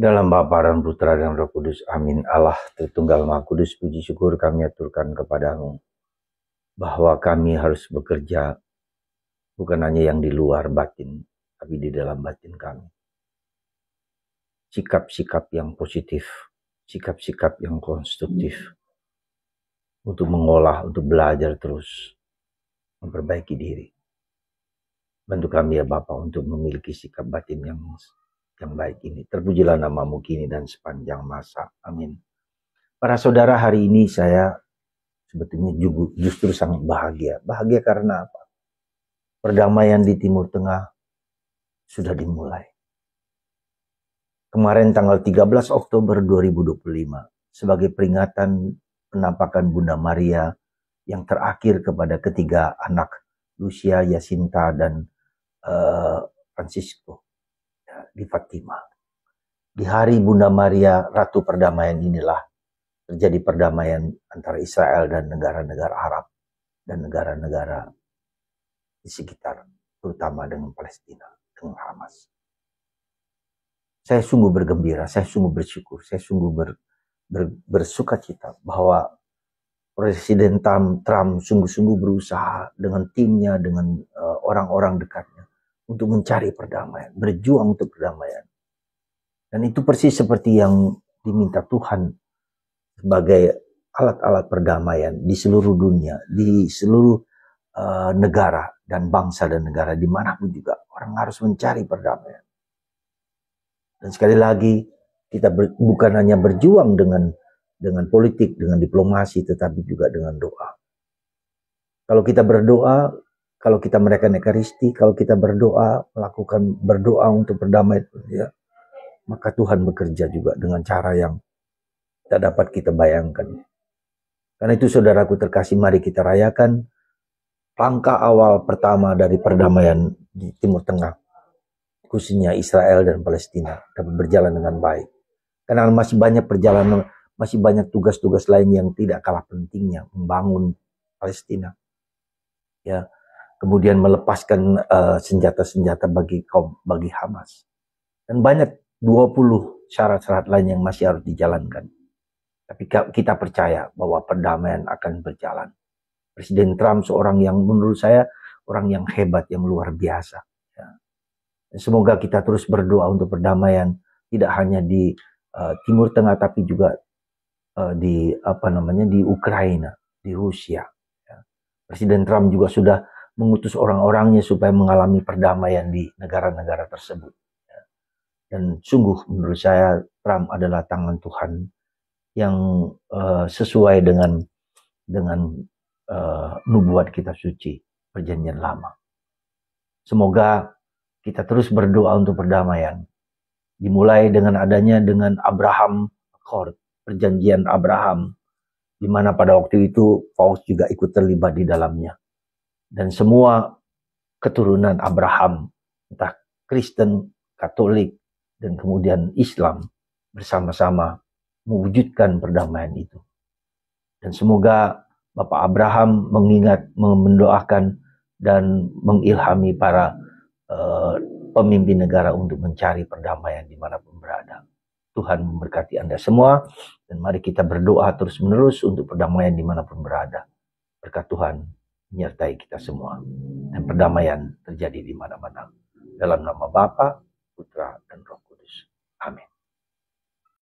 Dalam Bapa dan Putra dan Roh Kudus, amin. Allah Tritunggal Maha Kudus, puji syukur kami aturkan kepadamu, bahwa kami harus bekerja bukan hanya yang di luar batin, tapi di dalam batin kami. Sikap-sikap yang positif, sikap-sikap yang konstruktif, untuk mengolah, untuk belajar terus, memperbaiki diri. Bantu kami ya Bapa untuk memiliki sikap batin yang baik ini. Terpujilah namamu kini dan sepanjang masa. Amin. Para saudara, hari ini saya sebetulnya justru sangat bahagia. Bahagia karena apa? Perdamaian di Timur Tengah sudah dimulai. Kemarin tanggal 13 Oktober 2025 sebagai peringatan penampakan Bunda Maria yang terakhir kepada ketiga anak Lucia, Jacinta, dan Francisco di Fatima. Di hari Bunda Maria Ratu Perdamaian inilah terjadi perdamaian antara Israel dan negara-negara Arab dan negara-negara di sekitar, terutama dengan Palestina, dengan Hamas. Saya sungguh bergembira, saya sungguh bersyukur, saya sungguh bersuka cita bahwa Presiden Trump sungguh-sungguh berusaha dengan timnya, dengan orang-orang dekatnya untuk mencari perdamaian, berjuang untuk perdamaian. Dan itu persis seperti yang diminta Tuhan sebagai alat-alat perdamaian di seluruh dunia, di seluruh negara dan bangsa dan negara dimanapun juga orang harus mencari perdamaian. Dan sekali lagi kita bukan hanya berjuang dengan politik, dengan diplomasi, tetapi juga dengan doa. Kalau kita berdoa, kalau kita merayakan Ekaristi, kalau kita berdoa untuk perdamaian, ya, maka Tuhan bekerja juga dengan cara yang tak dapat kita bayangkan. Karena itu saudaraku terkasih, mari kita rayakan langkah awal pertama dari perdamaian di Timur Tengah, khususnya Israel dan Palestina, dapat berjalan dengan baik. Karena masih banyak perjalanan, masih banyak tugas-tugas lain yang tidak kalah pentingnya, membangun Palestina, ya, kemudian melepaskan senjata-senjata bagi Hamas, dan banyak 20 syarat-syarat lain yang masih harus dijalankan. Tapi kita percaya bahwa perdamaian akan berjalan. Presiden Trump seorang yang menurut saya orang yang hebat, yang luar biasa. Ya. Dan semoga kita terus berdoa untuk perdamaian, tidak hanya di Timur Tengah, tapi juga di Ukraina, di Rusia. Ya. Presiden Trump juga sudah mengutus orang-orangnya supaya mengalami perdamaian di negara-negara tersebut. Ya. Dan sungguh menurut saya Trump adalah tangan Tuhan yang sesuai dengan nubuat kitab suci Perjanjian Lama. Semoga kita terus berdoa untuk perdamaian. Dimulai dengan adanya dengan Abraham Accord, perjanjian Abraham, di mana pada waktu itu Paus juga ikut terlibat di dalamnya. Dan semua keturunan Abraham, entah Kristen, Katolik, dan kemudian Islam, bersama-sama mewujudkan perdamaian itu. Dan semoga Bapak Abraham mendoakan dan mengilhami para pemimpin negara untuk mencari perdamaian dimanapun berada. Tuhan memberkati Anda semua, dan mari kita berdoa terus-menerus untuk perdamaian dimanapun berada. Berkat Tuhan menyertai kita semua, dan perdamaian terjadi di mana-mana. Dalam nama Bapa